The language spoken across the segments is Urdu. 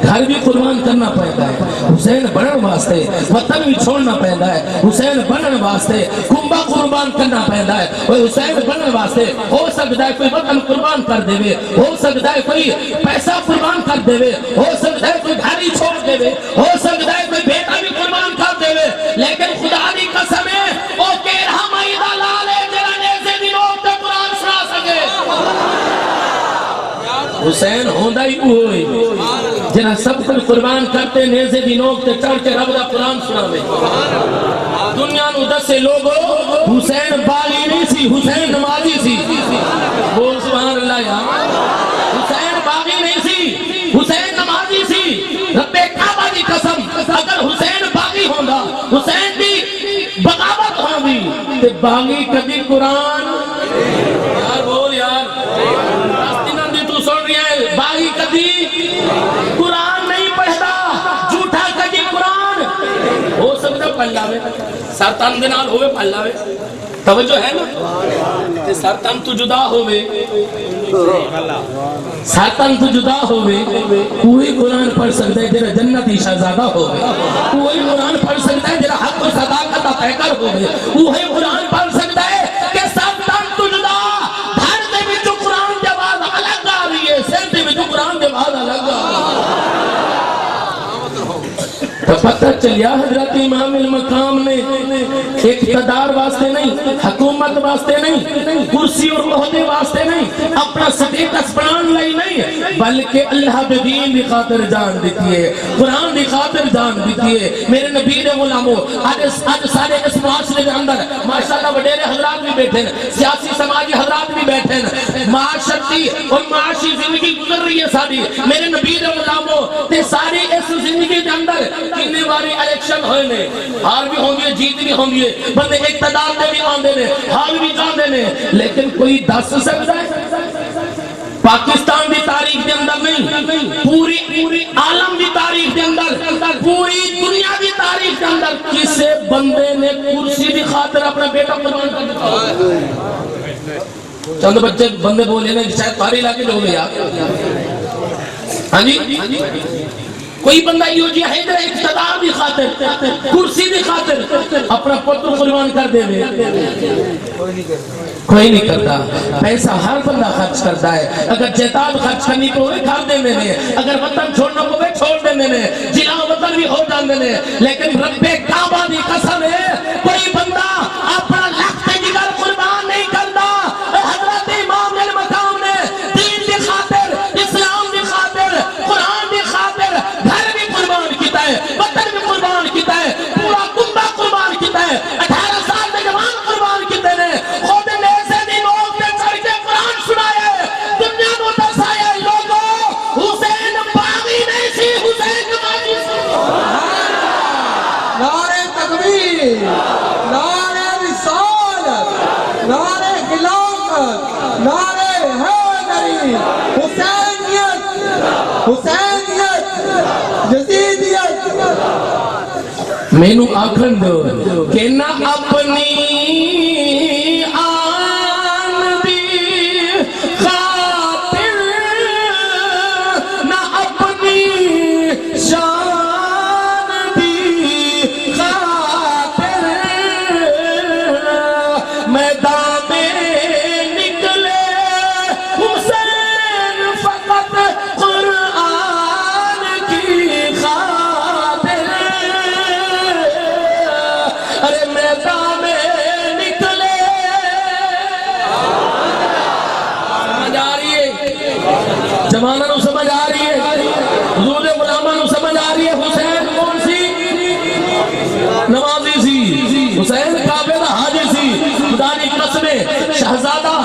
گھر بھی قربان کرنا پڑتا ہے حسین بنن واسطے، وطن بھی چھوڑنا پڑتا ہے حسین بنن واسطے، کنبا قربان کرنا پڑتا ہے حسین بنن واسطے۔ ہو سکتا ہے کوئی وطن قربان کر دے، ہو سکتا ہے کوئی پیسہ قربان کر دے، ہو سکتا ہے کوئی گھر ہی چھوڑ دے، ہو سکتا ہے کوئی بیٹا بھی قربان کر دے، لیکن خدا دی قسم ہے او کہ رحمائی دا لالے جڑا نیزے دی نوک تے قرآن سنا سکے۔ حسین ہوندہ ہی ہوئے جنہاں سب کچھ قربان کرتے نیزے دی نوک تے چڑھ کے رب دا قرآن سناوے۔ دنیا نو دسے لوگو حسین باغی نہیں سی، حسین نمازی سی۔ بول سبحان اللہ یا حسین باغی نہیں سی، حسین نمازی سی۔ رب کعبہ دی قسم اگر حسین باغی ہوندہ، حسین دی بغاوت ہوندی تے باغی کبھی قرآن یار بول یار راستینہ دی تو سن رہی ہے باغی کبھی قرآن نہیں پڑھتا، جھوٹا کبھی قرآن ہو سکتا پڑھ لاوے، سرطان دنال ہوئے پڑھ لاوے، توجہ ہے نا سرطان تو جدا ہوئے، سرطان تو جدا ہوئے، کوئی قرآن پڑھ سکتا ہے جنہا جنتی شہزادہ ہوئے، کوئی قرآن پڑھ سکتا ہے جنہا حق و صداقت پیکر ہوئے، کوئی قرآن پڑھ سکتا ہے کہ سرطان تو جدا دھر دے بھی جو قرآن جواز الگ آ رہی ہے، سر دے بھی جو قرآن جواز الگ آ رہی ہے۔ تو پتہ چلیا حضرت امام المقام نے اقتدار واسطے نہیں، حکومت واسطے نہیں، کرسی اور عہدے واسطے نہیں، اپنا سٹیٹس بنان لئی نہیں، بلکہ اللہ دے دین دی خاطر جان دیتی ہے، قرآن دی خاطر جان دیتی ہے۔ میرے نبی دے غلاموں آج سارے اس معاشرے کے اندر ماشاءاللہ وڈیرے حضرات بھی بیٹھے ہیں، سیاسی سماجی حضرات بھی بیٹھے ہیں، معاشرتی اور معاشی زندگی گزر رہی ہے ساری۔ میرے نبی دے غلاموں تے ساری اس زندگی کے اندر کتنے باری الیکشن ہوئے نے، ہار بھی ہوں گے جیت بھی ہوں گے، بندے اقتدار دے بھی آندے نے، ہار بھی جاندے نے، لیکن کوئی دس سکتا ہے پاکستان دی تاریخ دے اندر نہیں، پوری عالم دی تاریخ دے اندر، پوری دنیا دی تاریخ دے اندر کسے بندے نے کرسی دی خاطر اپنا بیٹا قربان کر دیا؟ چند بچے بندے بولے نا شاید پاری علاقے جو گئے یار، ہاں جی کوئی بندہ یہ جی ہے اقتدار دی خاطر، کرسی دی خاطر اپنا پتر قربان کر دے میں کوئی نہیں کرتا۔ پیسہ ہر بندہ خرچ کرتا ہے، اگر جیتاب خرچ کرنی کو ہوئے کھار دے میں نے، اگر وطن چھوڑنا کو ہوئے چھوڑ دے میں نے، جلا وطن بھی ہو جان دے نے، لیکن رب کعبہ دی قسم ہے کوئی بندہ اپنا لخت جگر قربان نہیں کرتا۔ حضرت امام المقام نے دین دی خاطر، اسلام دی خاطر، قرآن دی خاطر گھر بھی قربان کیتا ہے، وطن بھی قربان کیتا ہے، پورا کنبہ قربان کیتا ہے، 18 سال میں جوان قربان کیتے نے، خود نیزے دی نوک تے چڑھ کے قرآن سنائے، دنیا نو دسائے لوگو حسین باغی نہیں سی، حسین نمازی سی۔ نعرہ تکبیر، نعرہ رسالت، نعرہ خلافت، نعرہ حیدری، حسینیت، حسینیت، جزیدیت۔ میں نو آکھن دو کہ نہ اپنی آن دی خاطر، نہ اپنی شان دی خاطر، میدان میں نکلے حسین فقط قرآن کی خاطر، ارے میدان میں نکلے سمجھ آ رہی ہے، جوانہ نو سمجھ آ رہی ہے، حضور غلامہ نو سمجھ آ رہی ہے۔ حسین کون سی؟ نمازی سی، حسین کعبے دا حاجی سی، خدا دی قسم شہزادہ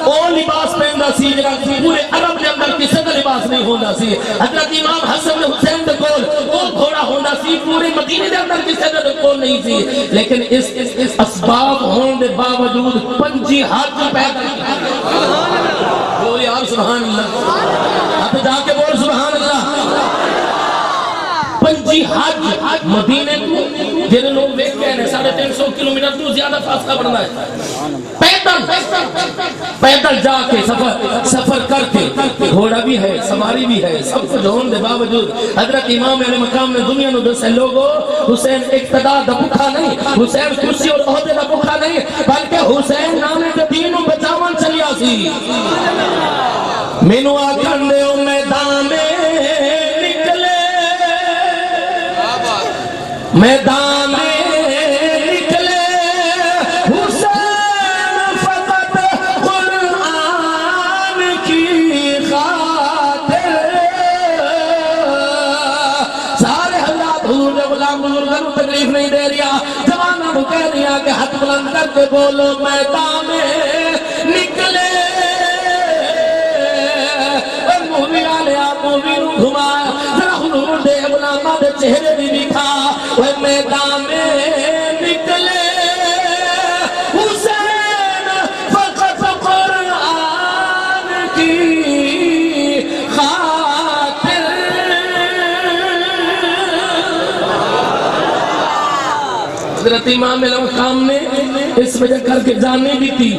او لباس پہندا سی جڑا پورے عرب دے اندر کسے دا لباس نہیں ہوندا سی۔ حضرت امام حسن حسین دے کول او گھوڑا ہوندا سی، پورے مدینے دے اندر کسے دے کول نہیں سی، لیکن اس اسباب ہون دے باوجود 25 حج پیدا بول یار سبحان اللہ، اب جا کے بول سبحان اللہ، 25 حج مدینے کو جن لوگ دیکھ گئے ہیں 350 کلومیٹر تو زیادہ فاصلہ بڑھنا ہے، پیدل جا کے سفر کر کے، گھوڑا بھی ہے، سواری بھی ہے، سب کچھ ہونے دے باوجود حضرت امام علیہ مقام نے دنیا نو دسے لوگو حسین اقتدار دا بکھا نہیں، حسین کرسی اور عہدے دا بکھا نہیں، بلکہ حسین نامے کے دین و بچاون چلیا سی۔ مینو آکھن دے او میدان میں نکلے، میدان میں نکلے حسین فقط قرآن کی خاطر، سارے حضرات حضور نے غلام بزرگوں کو تکلیف نہیں دے رہا، جوانوں کو کہہ رہا کہ ہاتھ بلند کر کے بولو میدان میں نکلے، مووی والے آپ مووی نو گھمایا ذرا حضور دے غلاماں دے چہرے بھی دکھا، وہ میدان میں نکلے حسین فقط قرآن کی خاطر۔ حضرت امام علیہ مقام نے اس وجہ کر کے جاننی بھی تھی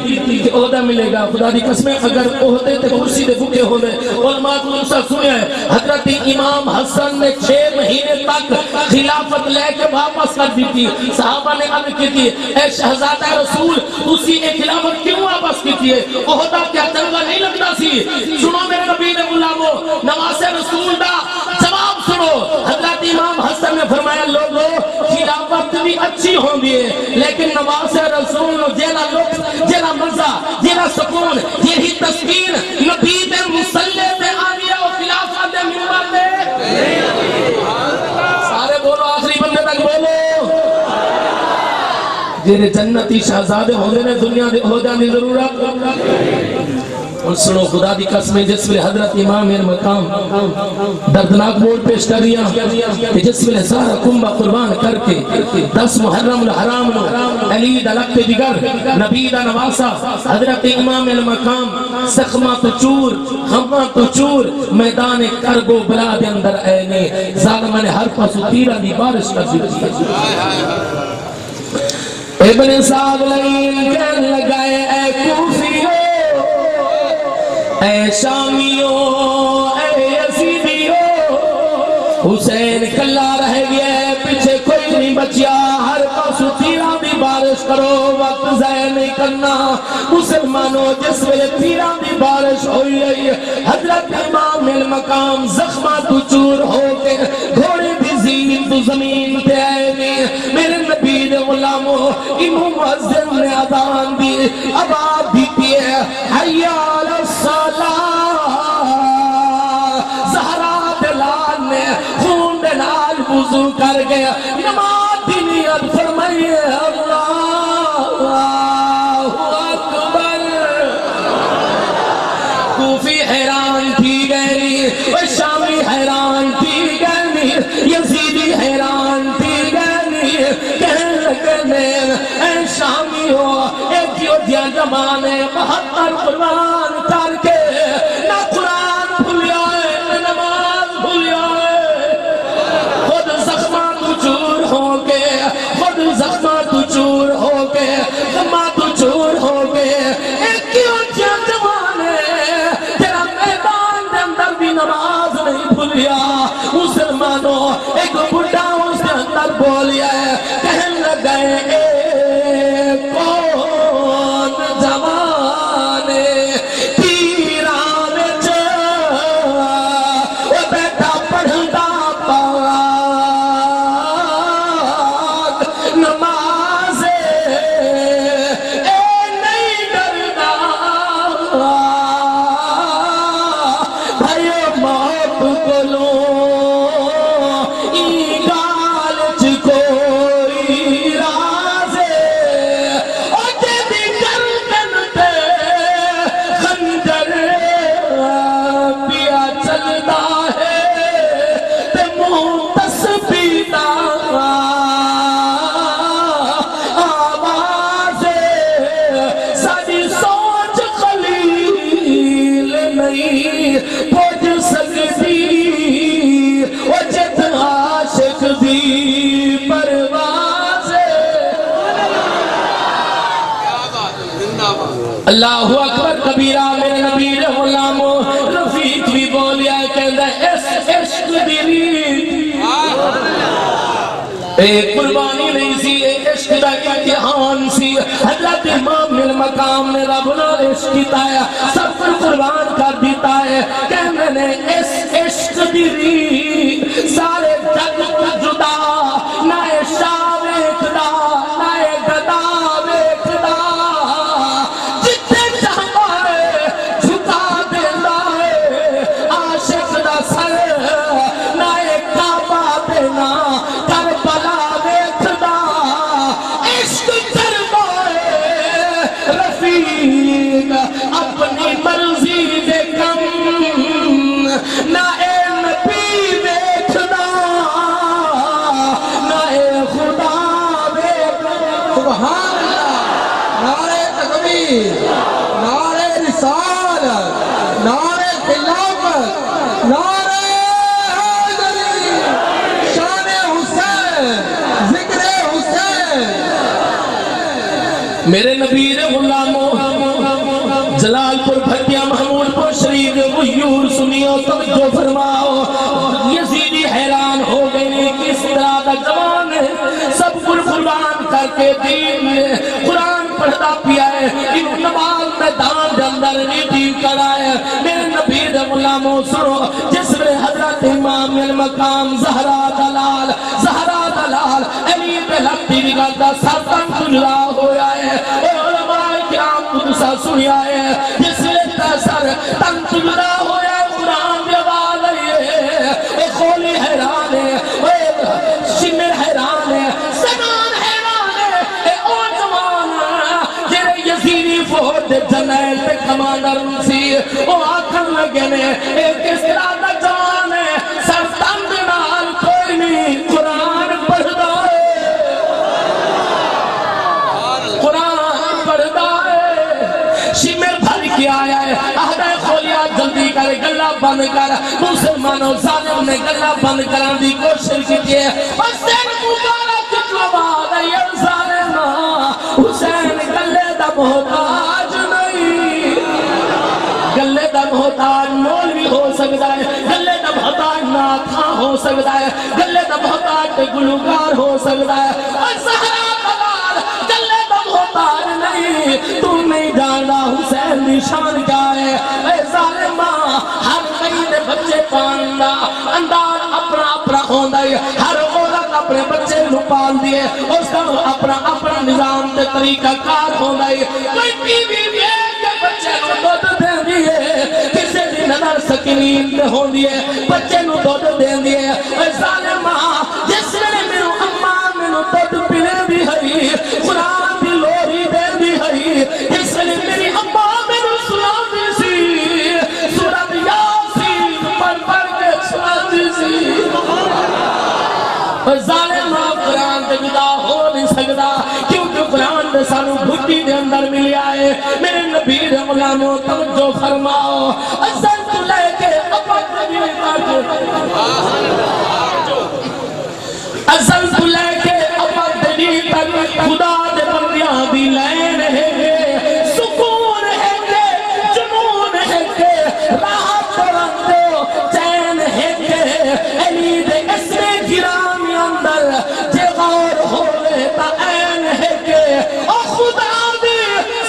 کہ عہدہ ملے گا، خدا دی قسمیں اگر عہدے تے کرسی دے بھوکے ہونے، علماء کو نسخہ سنیا ہے حضرت امام حسن نے 6 مہینے تک خلافت لے کے واپس کر دی تھی، صحابہ نے عرض کی تھی اے شہزادہ رسول اسی ایک خلافت کیوں واپس کی تھی، عہدہ کیا چنگا نہیں لگتا سی؟ سنو میرے نبی نے غلامو نواز رسول دا جواب سنو، حضرت امام حسن نے فرمایا لوگو خلافت بھی اچھی ہوں گی لیکن نواز رسول جینا لطف، جینا مزہ، جینا سکون، یہی تسکین نبی دے مسلح دے آگیا و خلافہ دے ممبر دے، سارے بولو آخری بندے تک بولو، جنہیں جنتی شہزادے ہونے نے دنیا دے عہدہ دی ضرورت۔ اور سنو خدا دی قسمیں جس میں حضرت امام مقام دردناک موڑ پیش کر رہا کہ جس میں سارا کنبہ قربان کر کے 10 محرم الحرام نو علی دا لگتے دیگر نبی دا نواسا حضرت امام مقام سخمہ تو چور خمہ تو چور میدان کرب و بلا دے اندر اینے ظالمہ نے ہر پاسو تیرہ دی بارش کر دی۔ ابن صاحب لئین کہنے لگائے اے کوفیو، اے شامیوں، اے یزیدیوں، حسین کلا رہ گیا پیچھے کوئی نہیں بچیا، ہر پاسو تیرہ دی بارش کرو، وقت ضائع نہیں کرنا مسلمانوں، جس ویلے تیرہ دی بارش ہوئی رہی حضرت امام المقام زخمہ تو چور ہو کے گھوڑے بھی زین تو زمین تے آئے میرے نبی دے غلاموں امام مؤذن نے اذان دی اب آپ بھی پیے حی علی الصلاۃ، زہرا دلال نے خون دلال وضو کر گیا نماز دی نیت فرمائیے اللہ اکبر، کوفی حیران تھی گئی، شامی حیران تھی گئی، یزیدی حیران تھی گئی، کہنے لگے اے شامی ہو ایک یودھیا زمانے 72 قربان کر کے نہ قرآن بھولیا ہے نہ نماز بھولیا ہے، خود زخمہ تو چور ہو کے، خود زخمہ تو چور ہو کے، زخمہ تو چور ہو کے، ایک یودھیا زمانے تیرا میدان دے اندر بھی نماز نہیں بھولیا، مسلمانوں ایک بڑھا اس کے اندر بولیا ہے، کہنے لگے کون زمانے تیران وہ بیٹا پڑھتا پاک نماز اے نہیں ڈرنا بھائیو موت کو لو ای گال کوئی راز اور جدی گردن تے خنجر پیا چلتا ہے تے منہ تسبیح آواز ساری سوچ خلیل نہیں پہنچ سکتی اللہ اکبر کبیرہ میرے نبی غلامو رفیق بھی بولیا کہندہ اس عشق دی ریت ایک قربانی نہیں سی ایک عشق دا امتحان سی حضرت امام المقام نے رب نے عشق کیتا ہے سب پر قربان کر دیتا ہے کہنے نے اس عشق دی ریت سارے جگ جدا نہ شاہ ویکھدا نہ گدا ویکھدا جتنے چاہتا ہے جھکا دینا ہے عاشق دا سر نہ کعبہ دینا کربلا ویکھدا عشق کربائے رفیق اپنی مرضی دے کم نہ اے نبی ویکھدا نہ اے خدا ویکھدا سبحان اللہ نعرہ تکبیر نعرہ رسالت نعرہ خلافت نعرہ حیدری شان حسین ذکر حسین میرے نبی غلامو جلال پور بھٹیا محمود پور شریف غیور سنیو توجہ فرماؤ یزیدی حیران ہو گئے کس طرح دا جوان ہے سب قربان کر کے دین میں قرآن پڑھتا پیا ہے ان نماز میدان دے اندر نیتی کرائے میرے نبی غلامو سنو جس میں حضرت امام المقام زہرا دلال علی بلکتی بگردہ سرطن تجرا ہویا ہے اے علماء کرام قدسہ سنیا ہے جس میں سر تن تجرا ہویا ہے قرآن دیوال ہے اے خولی حیران ہے اے شمر حیران ہے سنان حیران ہے اے او جوان جنہیں یزیدی فوج جنیل پہ کمانڈر سی او آکھن لگے نے اے کس طرح دا جوان ہے سر تن دنال کوئی نہیں قرآن پڑھدا ہے قرآن پڑھدا ہے شمر بھر کے آیا ہے آدھے کھولیا جلدی کر گلہ بند کر مسلمانوں ظالم نے گلہ بند کران دی کوشش کی ہے حسین مبارک جواب ہے ظالمہ حسین گلے دا محتاج نہیں گلے دا محتاج مولوی ہو سکتا ہے گلے دا محتاج ناکھاں ہو سکتا ہے گلے دا محتاج گلوکار ہو سکتا ہے اور زہرا دلال گلے دا محتاج نہیں تم نہیں جانا حسین دی شان کیا ہے اے ظالمہ ہر کئی دے بچے پاندہ اندار اپنا ہوندہ ہے ہر عورت اپنے بچے نو پال دیے اس کا اپنا نظام تے طریقہ کار ہوندہ ہے کوئی بیوی کے بچے نو دودھ دے دیئے کسے دی نظر سکینین تے ہوندی ہے بچے نو دودھ دے دیئے اے ظالمہ جس نے میرو اماں میرو دودھ پینے دی ہے قرآن دی لوری دے دی ہے جس نے میری اماں میرو سنا دی سی سورت یاسین پڑھ کے سنا دی سی ظالمہ قرآن دے جدا ہو نہیں سکتا کیونکہ قرآن دے سانو بھٹی دے اندر ملیا ہے میرے نبی دے غلاموں توجہ فرماؤ ازل تو لے کے ابد بھی تک ازل تو لے کے ابد بھی تک خدا دے بندیاں بھی لین ہے سکون ہے کہ جنون ہے کہ راحت رندو چین ہے کہ علی دے اسم گرامی اندر جے غور ہوئے تا این ہے کہ او خدا دے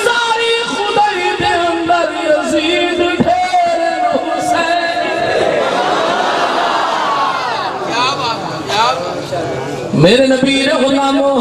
ساری خدای دے اندر یزید پھیر حسین میرے نبی غلاموں